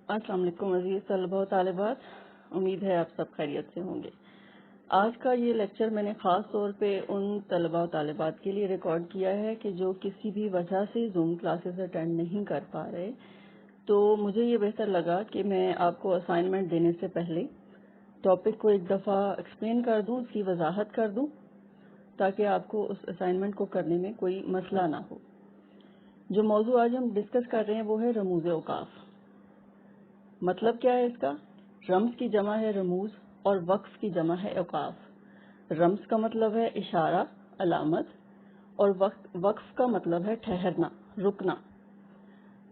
السلام علیکم عزیز طلبہ و طالبات، امید ہے آپ سب خیریت سے ہوں گے۔ آج کا یہ لیکچر میں نے خاص طور پہ ان طلبہ و طالبات کے لیے ریکارڈ کیا ہے کہ جو کسی بھی وجہ سے زوم کلاسز اٹینڈ نہیں کر پا رہے، تو مجھے یہ بہتر لگا کہ میں آپ کو اسائنمنٹ دینے سے پہلے ٹاپک کو ایک دفعہ ایکسپلین کر دوں، اس کی وضاحت کر دوں، تاکہ آپ کو اس اسائنمنٹ کو کرنے میں کوئی مسئلہ نہ ہو۔ جو موضوع آج ہم ڈسکس کر رہے ہیں وہ ہے رموز اوقاف۔ مطلب کیا ہے اس کا؟ رمز کی جمع ہے رموز اور وقف کی جمع ہے اوقاف۔ رمز کا مطلب ہے اشارہ، علامت، اور وقف کا مطلب ہے ٹھہرنا، رکنا۔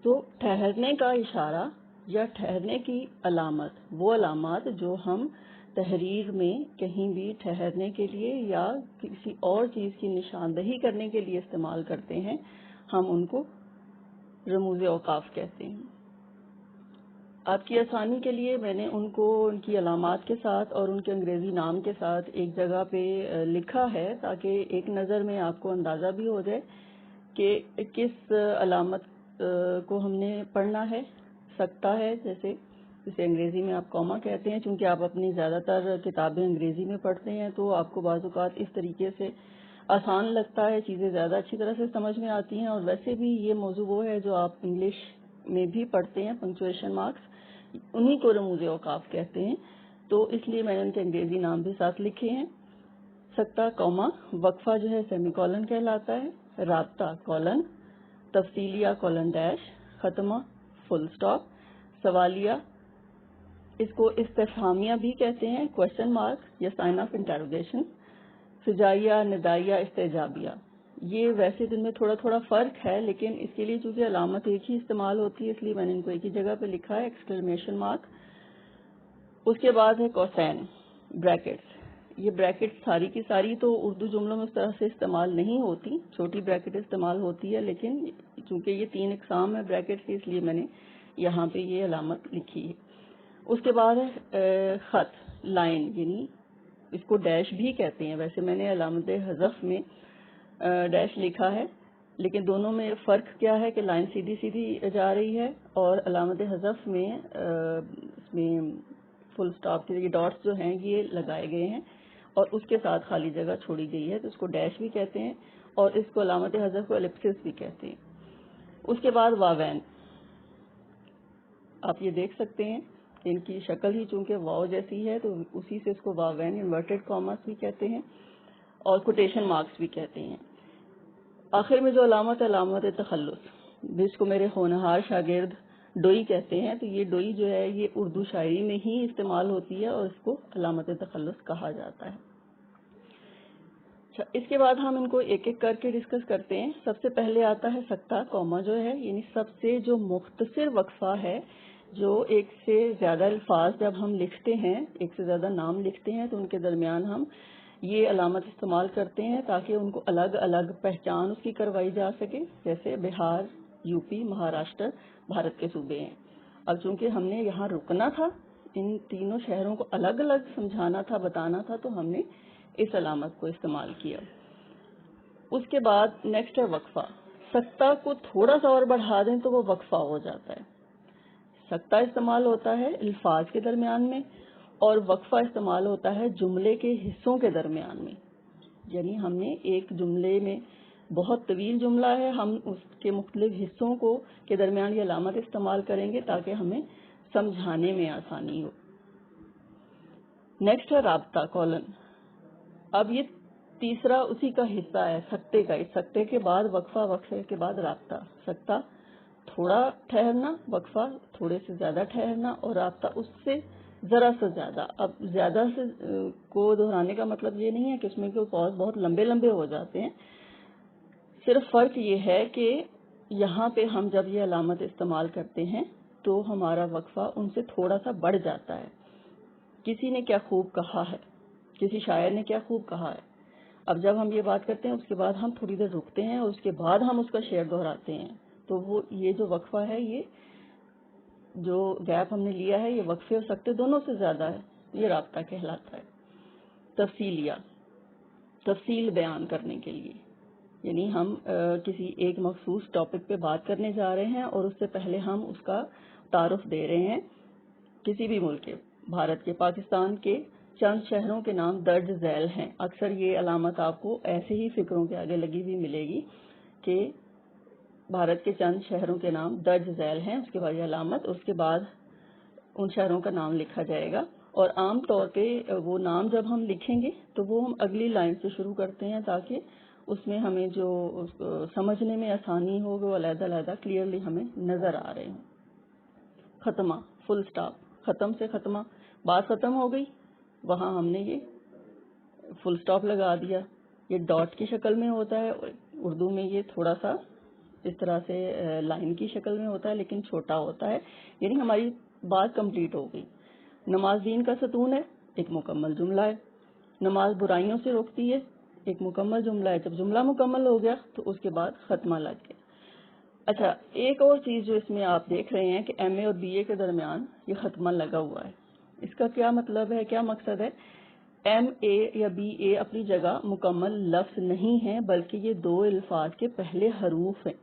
تو ٹھہرنے کا اشارہ یا ٹھہرنے کی علامت، وہ علامات جو ہم تحریر میں کہیں بھی ٹھہرنے کے لیے یا کسی اور چیز کی نشاندہی کرنے کے لیے استعمال کرتے ہیں، ہم ان کو رموز اوقاف کہتے ہیں۔ آپ کی آسانی کے لیے میں نے ان کو ان کی علامات کے ساتھ اور ان کے انگریزی نام کے ساتھ ایک جگہ پہ لکھا ہے، تاکہ ایک نظر میں آپ کو اندازہ بھی ہو جائے کہ کس علامت کو ہم نے پڑھنا ہے۔ سکتا ہے جیسے انگریزی میں آپ کوما کہتے ہیں، چونکہ آپ اپنی زیادہ تر کتابیں انگریزی میں پڑھتے ہیں تو آپ کو بعض اوقات اس طریقے سے آسان لگتا ہے، چیزیں زیادہ اچھی طرح سے سمجھ میں آتی ہیں، اور ویسے بھی یہ موضوع وہ ہے جو آپ انگلش میں بھی پڑھتے ہیں، پنکچویشن مارکس، انہی کو رموز اوقاف کہتے ہیں، تو اس لیے میں نے ان کے انگریزی نام بھی ساتھ لکھے ہیں۔ سکتہ کوما، وقفہ جو ہے سیمی کولن کہلاتا ہے، رابطہ کولن، تفصیلیہ کولن ڈیش، ختمہ فل سٹاپ، سوالیہ اس کو استفہامیہ بھی کہتے ہیں، کوشچن مارک یا سائن آف انٹروگیشن، فجائیہ، ندائیہ، استجابیہ۔ یہ ویسے دن میں تھوڑا تھوڑا فرق ہے، لیکن اس کے لیے چونکہ علامت ایک ہی استعمال ہوتی ہے، اس لیے میں نے ان کو ایک ہی جگہ پہ لکھا ہے، ایکسکلیمیشن مارک۔ اس کے بعد ہے کوسین، بریکٹس۔ یہ بریکٹس ساری کی ساری تو اردو جملوں میں اس طرح سے استعمال نہیں ہوتی، چھوٹی بریکٹ استعمال ہوتی ہے، لیکن چونکہ یہ 3 اقسام ہے بریکٹس کی، اس لیے میں نے یہاں پہ یہ علامت لکھی ہے۔ اس کے بعد ہے خط، لائن، یعنی اس کو ڈیش بھی کہتے ہیں۔ ویسے میں نے علامت حذف میں ڈیش لکھا ہے، لیکن دونوں میں فرق کیا ہے کہ لائن سیدھی سیدھی جا رہی ہے، اور علامت حذف میں اس میں فل سٹاپ کے ڈاٹس جو ہیں یہ لگائے گئے ہیں اور اس کے ساتھ خالی جگہ چھوڑی گئی ہے، تو اس کو ڈیش بھی کہتے ہیں، اور اس کو علامت حذف کو ایلپسس بھی کہتے ہیں۔ اس کے بعد واوین، آپ یہ دیکھ سکتے ہیں ان کی شکل ہی چونکہ واو جیسی ہے، تو اسی سے اس کو واوین، انورٹڈ کاماس بھی کہتے ہیں اور کوٹیشن مارکس بھی کہتے ہیں۔ آخر میں جو علامت تخلص، جس کو میرے ہونہار شاگرد ڈوئی کہتے ہیں، تو یہ ڈوئی جو ہے یہ اردو شاعری میں ہی استعمال ہوتی ہے اور اس کو علامت تخلص کہا جاتا ہے۔ اچھا، اس کے بعد ہم ان کو ایک ایک کر کے ڈسکس کرتے ہیں۔ سب سے پہلے آتا ہے سکتہ کوما جو ہے، یعنی سب سے جو مختصر وقفہ ہے، جو ایک سے زیادہ الفاظ جب ہم لکھتے ہیں، ایک سے زیادہ نام لکھتے ہیں، تو ان کے درمیان ہم یہ علامت استعمال کرتے ہیں تاکہ ان کو الگ الگ پہچان اس کی کروائی جا سکے، جیسے بہار، یو پی، مہاراشٹر بھارت کے صوبے ہیں۔ اب چونکہ ہم نے یہاں رکنا تھا، ان تینوں شہروں کو الگ الگ سمجھانا تھا، بتانا تھا، تو ہم نے اس علامت کو استعمال کیا۔ اس کے بعد نیکسٹ ہے وقفہ۔ سکتہ کو تھوڑا سا اور بڑھا دیں تو وہ وقفہ ہو جاتا ہے۔ سکتہ استعمال ہوتا ہے الفاظ کے درمیان میں، اور وقفہ استعمال ہوتا ہے جملے کے حصوں کے درمیان میں۔ یعنی ہم نے ایک جملے میں بہت طویل جملہ ہے، ہم اس کے مختلف حصوں کو کے درمیان یہ علامت استعمال کریں گے تاکہ ہمیں سمجھانے میں آسانی ہو۔ نیکسٹ ہے رابطہ کولن۔ اب یہ تیسرا اسی کا حصہ ہے، سکتے کا۔ اس سکتے کے بعد وقفہ، وقفے کے بعد رابطہ۔ سکتہ تھوڑا ٹھہرنا، وقفہ تھوڑے سے زیادہ ٹھہرنا، اور رابطہ اس سے ذرا سے زیادہ۔ اب زیادہ سے کو دہرانے کا مطلب یہ نہیں ہے کہ اس میں کوئی پاز بہت لمبے لمبے ہو جاتے ہیں، صرف فرق یہ ہے کہ یہاں پہ ہم جب یہ علامت استعمال کرتے ہیں تو ہمارا وقفہ ان سے تھوڑا سا بڑھ جاتا ہے۔ کسی نے کیا خوب کہا ہے، کسی شاعر نے کیا خوب کہا ہے، اب جب ہم یہ بات کرتے ہیں اس کے بعد ہم تھوڑی دیر رکتے ہیں اور اس کے بعد ہم اس کا شعر دہراتے ہیں، تو وہ یہ جو وقفہ ہے، یہ جو گیپ ہم نے لیا ہے، یہ وقفے اور سکتے دونوں سے زیادہ ہے، یہ رابطہ کہلاتا ہے۔ تفصیلیہ، تفصیل بیان کرنے کے لیے۔ یعنی ہم کسی ایک مخصوص ٹاپک پہ بات کرنے جا رہے ہیں اور اس سے پہلے ہم اس کا تعارف دے رہے ہیں. کسی بھی ملک کے، بھارت کے، پاکستان کے چند شہروں کے نام درج ذیل ہیں. اکثر یہ علامت آپ کو ایسے ہی فکروں کے آگے لگی ہوئی ملے گی کہ بھارت کے چند شہروں کے نام درج ذیل ہیں، اس کے بعد یہ علامت، اس کے بعد ان شہروں کا نام لکھا جائے گا. اور عام طور پہ وہ نام جب ہم لکھیں گے تو وہ ہم اگلی لائن سے شروع کرتے ہیں تاکہ اس میں ہمیں جو سمجھنے میں آسانی ہو وہ علیحدہ علیحدہ کلیئرلی ہمیں نظر آ رہے ہوں. ختمہ، فل سٹاپ، ختم سے ختمہ، بات ختم ہو گئی، وہاں ہم نے یہ فل سٹاپ لگا دیا. یہ ڈاٹ کی شکل میں ہوتا ہے، اردو میں یہ تھوڑا سا اس طرح سے لائن کی شکل میں ہوتا ہے لیکن چھوٹا ہوتا ہے، یعنی ہماری بات کمپلیٹ ہو گئی. نماز دین کا ستون ہے، ایک مکمل جملہ ہے. نماز برائیوں سے روکتی ہے، ایک مکمل جملہ ہے. جب جملہ مکمل ہو گیا تو اس کے بعد ختمہ لگ گیا. اچھا، ایک اور چیز جو اس میں آپ دیکھ رہے ہیں کہ ایم اے اور بی اے کے درمیان یہ ختمہ لگا ہوا ہے. اس کا کیا مطلب ہے، کیا مقصد ہے؟ ایم اے یا بی اے اپنی جگہ مکمل لفظ نہیں ہے بلکہ یہ دو الفاظ کے پہلے حروف ہیں،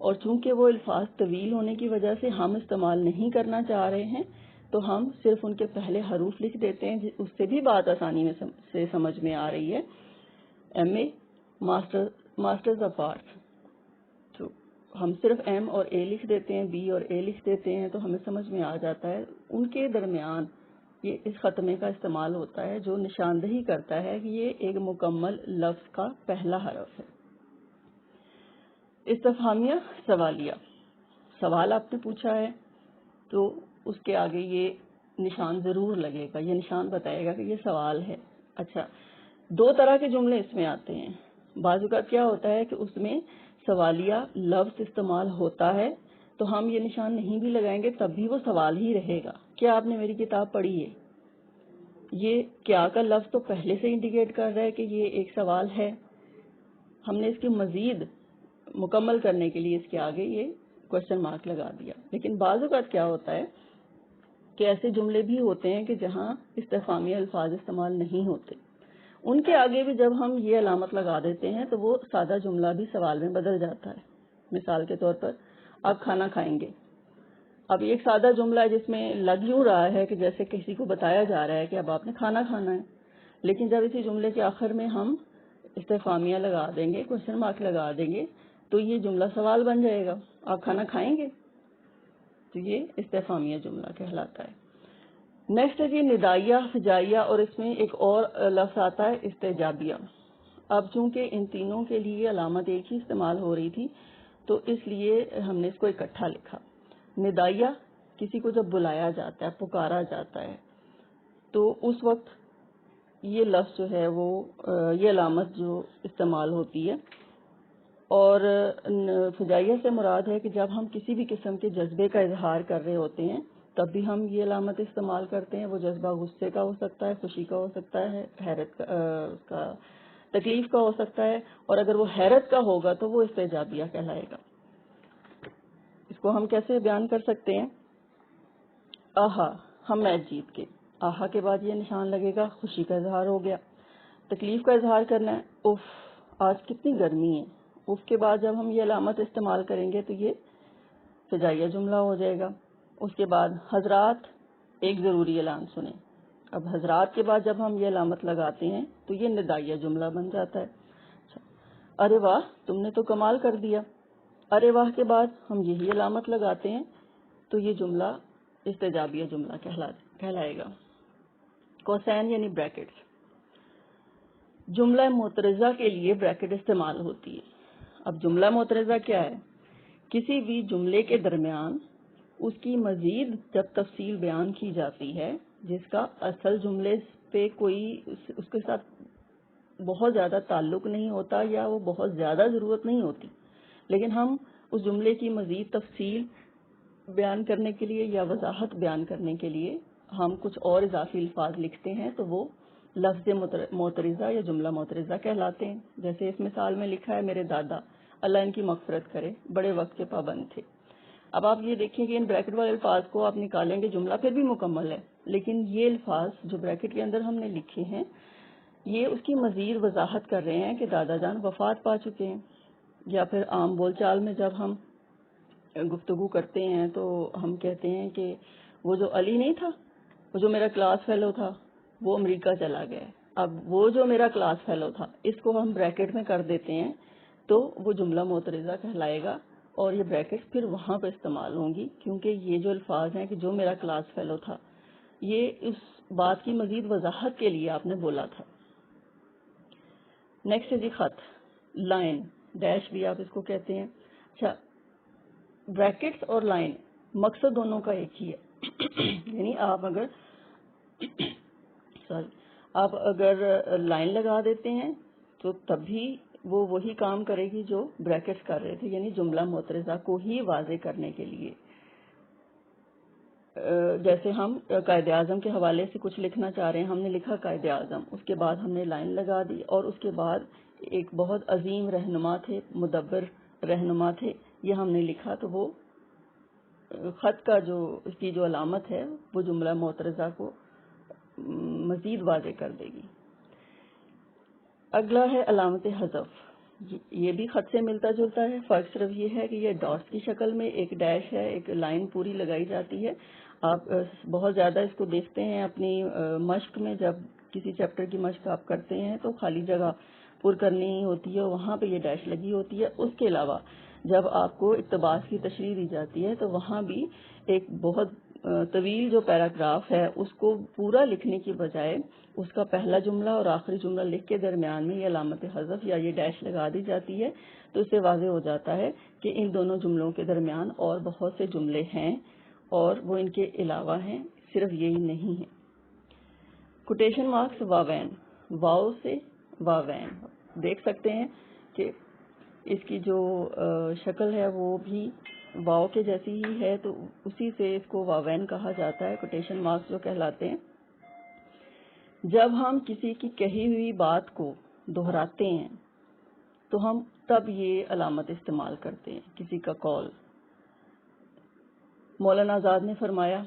اور چونکہ وہ الفاظ طویل ہونے کی وجہ سے ہم استعمال نہیں کرنا چاہ رہے ہیں تو ہم صرف ان کے پہلے حروف لکھ دیتے ہیں، اس سے بھی بات آسانی سے سمجھ میں آ رہی ہے. M A masters of arts, تو ہم صرف ایم اور اے لکھ دیتے ہیں، بی اور اے لکھ دیتے ہیں تو ہمیں سمجھ میں آ جاتا ہے. ان کے درمیان یہ اس ختمے کا استعمال ہوتا ہے جو نشاندہی کرتا ہے کہ یہ ایک مکمل لفظ کا پہلا حرف ہے. استفہامیہ سوالیہ، سوال آپ نے پوچھا ہے تو اس کے آگے یہ نشان ضرور لگے گا، یہ نشان بتائے گا کہ یہ سوال ہے. اچھا، دو طرح کے جملے اس میں آتے ہیں. بعض اوقات کیا ہوتا ہے کہ اس میں سوالیہ لفظ استعمال ہوتا ہے تو ہم یہ نشان نہیں بھی لگائیں گے تب بھی وہ سوال ہی رہے گا. کیا آپ نے میری کتاب پڑھی ہے؟ یہ کیا کا لفظ تو پہلے سے انڈیکیٹ کر رہا ہے کہ یہ ایک سوال ہے. ہم نے اس کی مزید مکمل کرنے کے لیے اس کے آگے یہ کوشچن مارک لگا دیا. لیکن بعض اوقات کیا ہوتا ہے کہ ایسے جملے بھی ہوتے ہیں کہ جہاں استفہامیہ الفاظ استعمال نہیں ہوتے، ان کے آگے بھی جب ہم یہ علامت لگا دیتے ہیں تو وہ سادہ جملہ بھی سوال میں بدل جاتا ہے. مثال کے طور پر، آپ کھانا کھائیں گے. اب یہ ایک سادہ جملہ ہے جس میں لگ یوں رہا ہے کہ جیسے کسی کو بتایا جا رہا ہے کہ اب آپ نے کھانا کھانا ہے، لیکن جب اسی جملے کے آخر میں ہم استفہامیہ لگا دیں گے، کوشچن مارک لگا دیں گے تو یہ جملہ سوال بن جائے گا. آپ کھانا کھائیں گے، تو یہ استفہامیہ جملہ کہلاتا ہے. نیکسٹ ہے جی ندائیہ، فجائیہ، اور اس میں ایک اور لفظ آتا ہے استجابیہ. اب چونکہ ان تینوں کے لیے علامت ایک ہی استعمال ہو رہی تھی تو اس لیے ہم نے اس کو اکٹھا لکھا. ندائیہ، کسی کو جب بلایا جاتا ہے، پکارا جاتا ہے تو اس وقت یہ لفظ جو ہے وہ یہ علامت جو استعمال ہوتی ہے. اور فجائیہ سے مراد ہے کہ جب ہم کسی بھی قسم کے جذبے کا اظہار کر رہے ہوتے ہیں تب بھی ہم یہ علامت استعمال کرتے ہیں. وہ جذبہ غصے کا ہو سکتا ہے، خوشی کا ہو سکتا ہے، حیرت کا تکلیف کا ہو سکتا ہے، اور اگر وہ حیرت کا ہوگا تو وہ استجابیہ کہلائے گا. اس کو ہم کیسے بیان کر سکتے ہیں؟ آہا، ہم میچ جیت کے، آہا کے بعد یہ نشان لگے گا، خوشی کا اظہار ہو گیا. تکلیف کا اظہار کرنا ہے، اف آج کتنی گرمی ہے. اف کے بعد جب ہم یہ علامت استعمال کریں گے تو یہ فجائیہ جملہ ہو جائے گا. اس کے بعد حضرات، ایک ضروری اعلان سنیں. اب حضرات کے بعد جب ہم یہ علامت لگاتے ہیں تو یہ ندائیہ جملہ بن جاتا ہے. ارے واہ، تم نے تو کمال کر دیا. ارے واہ کے بعد ہم یہی علامت لگاتے ہیں تو یہ جملہ استجابیہ جملہ کہلائے گا. کوسین یعنی بریکٹس، جملہ معترضہ کے لیے بریکٹ استعمال ہوتی ہے. اب جملہ معترضہ کیا ہے؟ کسی بھی جملے کے درمیان اس کی مزید جب تفصیل بیان کی جاتی ہے جس کا اصل جملے پہ کوئی اس کے ساتھ بہت زیادہ تعلق نہیں ہوتا یا وہ بہت زیادہ ضرورت نہیں ہوتی، لیکن ہم اس جملے کی مزید تفصیل بیان کرنے کے لیے یا وضاحت بیان کرنے کے لیے ہم کچھ اور اضافی الفاظ لکھتے ہیں تو وہ لفظ معترضہ یا جملہ معترضہ کہلاتے ہیں. جیسے اس مثال میں لکھا ہے، میرے دادا اللہ ان کی مغفرت کرے بڑے وقت کے پابند تھے. اب آپ یہ دیکھیں کہ ان بریکٹ والے الفاظ کو آپ نکالیں گے، جملہ پھر بھی مکمل ہے، لیکن یہ الفاظ جو بریکٹ کے اندر ہم نے لکھے ہیں یہ اس کی مزید وضاحت کر رہے ہیں کہ دادا جان وفات پا چکے ہیں، یا پھر عام بول چال میں جب ہم گفتگو کرتے ہیں تو ہم کہتے ہیں کہ وہ جو علی نہیں تھا، وہ جو میرا کلاس فیلو تھا، وہ امریکہ چلا گیا ہے۔ اب وہ جو میرا کلاس فیلو تھا، اس کو ہم بریکٹ میں کر دیتے ہیں تو وہ جملہ معترضہ کہلائے گا، اور یہ بریکٹ پھر وہاں پہ استعمال ہوں گی، کیونکہ یہ جو الفاظ ہیں کہ جو میرا کلاس فیلو تھا، یہ اس بات کی مزید وضاحت کے لیے آپ نے بولا تھا۔ نیکسٹ ہے جی خط، لائن، ڈیش بھی آپ اس کو کہتے ہیں۔ اچھا، بریکٹس اور لائن مقصد دونوں کا ایک ہی ہے، یعنی آپ اگر لائن لگا دیتے ہیں تو تب بھی وہ وہی کام کرے گی جو بریکٹس کر رہے تھے، یعنی جملہ معترضہ کو ہی واضح کرنے کے لیے۔ جیسے ہم قائد اعظم کے حوالے سے کچھ لکھنا چاہ رہے ہیں، ہم نے لکھا قائد اعظم، اس کے بعد ہم نے لائن لگا دی، اور اس کے بعد ایک بہت عظیم رہنما تھے، مدبر رہنما تھے، یہ ہم نے لکھا، تو وہ خط کا اس کی جو علامت ہے وہ جملہ معترضہ کو مزید واضح کر دے گی۔ اگلا ہے علامت حذف، یہ بھی خط سے ملتا جلتا ہے، فرق صرف یہ ہے کہ یہ ڈاٹس کی شکل میں ایک ڈیش ہے، ایک لائن پوری لگائی جاتی ہے۔ آپ بہت زیادہ اس کو دیکھتے ہیں اپنی مشق میں، جب کسی چیپٹر کی مشق آپ کرتے ہیں تو خالی جگہ پر کرنی ہوتی ہے، وہاں پہ یہ ڈیش لگی ہوتی ہے۔ اس کے علاوہ جب آپ کو اقتباس کی تشریح دی جاتی ہے تو وہاں بھی ایک بہت طویل جو پیراگراف ہے اس کو پورا لکھنے کی بجائے اس کا پہلا جملہ اور آخری جملہ لکھ کے درمیان میں یہ علامت حذف یا یہ ڈیش لگا دی جاتی ہے، تو اس سے واضح ہو جاتا ہے کہ ان دونوں جملوں کے درمیان اور بہت سے جملے ہیں اور وہ ان کے علاوہ ہیں، صرف یہی نہیں ہے۔ کوٹیشن مارکس واوین، واو سے واوین، دیکھ سکتے ہیں کہ اس کی جو شکل ہے وہ بھی واو کے جیسی ہی ہے، تو اسی سے اس کو واوین کہا جاتا ہے، کوٹیشن مارکس جو کہلاتے ہیں۔ جب ہم کسی کی کہی ہوئی بات کو دہراتے ہیں تو ہم تب یہ علامت استعمال کرتے ہیں، کسی کا قول۔ مولانا آزاد نے فرمایا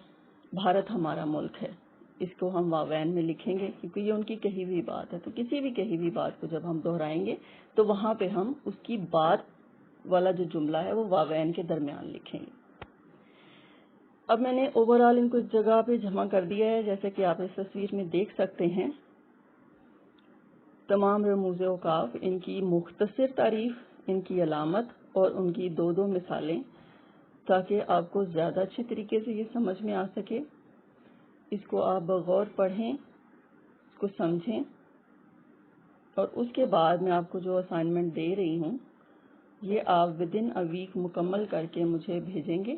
بھارت ہمارا ملک ہے، اس کو ہم واوین میں لکھیں گے کیونکہ یہ ان کی کہی ہوئی بات ہے، تو کسی بھی کہی ہوئی بات کو جب ہم دہرائیں گے تو وہاں پہ ہم اس کی بات والا جو جملہ ہے وہ واوین کے درمیان لکھیں گے۔ اب میں نے اوورآل ان کو اس جگہ پہ جمع کر دیا ہے، جیسے کہ آپ اس تصویر میں دیکھ سکتے ہیں۔ تمام رموز اوقاف، ان کی مختصر تعریف، ان کی علامت اور ان کی دو مثالیں، تاکہ آپ کو زیادہ اچھے طریقے سے یہ سمجھ میں آ سکے۔ اس کو آپ بغور پڑھیں، اس کو سمجھیں، اور اس کے بعد میں آپ کو جو اسائنمنٹ دے رہی ہوں یہ آپ ودن اے ویک مکمل کر کے مجھے بھیجیں گے۔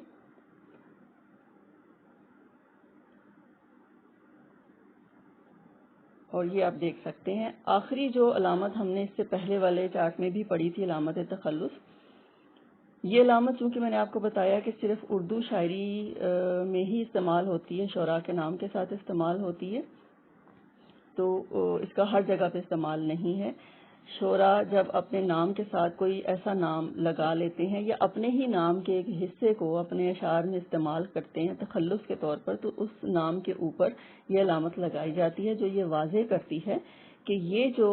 اور یہ آپ دیکھ سکتے ہیں آخری جو علامت ہم نے اس سے پہلے والے چارٹ میں بھی پڑھی تھی، علامت تخلص، یہ علامت چونکہ میں نے آپ کو بتایا کہ صرف اردو شاعری میں ہی استعمال ہوتی ہے، شعراء کے نام کے ساتھ استعمال ہوتی ہے، تو اس کا ہر جگہ پہ استعمال نہیں ہے۔ شعراء جب اپنے نام کے ساتھ کوئی ایسا نام لگا لیتے ہیں یا اپنے ہی نام کے ایک حصے کو اپنے اشعار میں استعمال کرتے ہیں تخلص کے طور پر، تو اس نام کے اوپر یہ علامت لگائی جاتی ہے جو یہ واضح کرتی ہے کہ یہ جو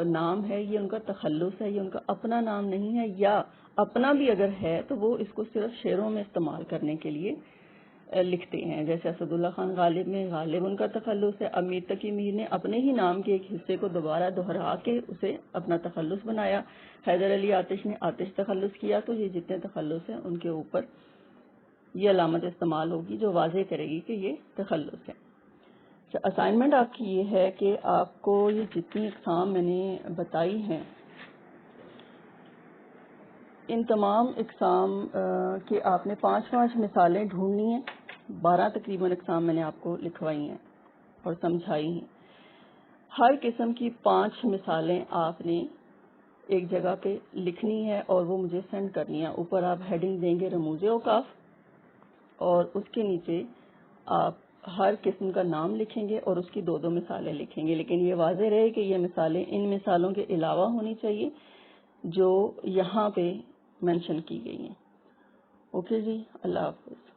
نام ہے یہ ان کا تخلص ہے، یہ ان کا اپنا نام نہیں ہے، یا اپنا بھی اگر ہے تو وہ اس کو صرف شعروں میں استعمال کرنے کے لیے لکھتے ہیں۔ جیسے اسد اللہ خان غالب میں غالب ان کا تخلص ہے، امیر تقی میر نے اپنے ہی نام کے ایک حصے کو دوبارہ دہرا کے اسے اپنا تخلص بنایا، حیدر علی آتش نے آتش تخلص کیا، تو یہ جتنے تخلص ہیں ان کے اوپر یہ علامت استعمال ہوگی جو واضح کرے گی کہ یہ تخلص ہے۔ اسائنمنٹ آپ کی یہ ہے کہ آپ کو یہ جتنی اقسام میں نے بتائی ہیں ان تمام اقسام کے آپ نے 5 مثالیں ڈھونڈنی ہیں، 12 تقریباً اقسام میں نے آپ کو لکھوائی ہیں اور سمجھائی ہیں۔ ہر قسم کی 5 مثالیں آپ نے ایک جگہ پہ لکھنی ہے اور وہ مجھے سینڈ کرنی ہے۔ اوپر آپ ہیڈنگ دیں گے رموز اوقاف، اور اس کے نیچے آپ ہر قسم کا نام لکھیں گے اور اس کی 2 مثالیں لکھیں گے، لیکن یہ واضح رہے کہ یہ مثالیں ان مثالوں کے علاوہ ہونی چاہیے جو یہاں پہ مینشن کی گئی ہیں۔ اوکے جی، اللہ حافظ۔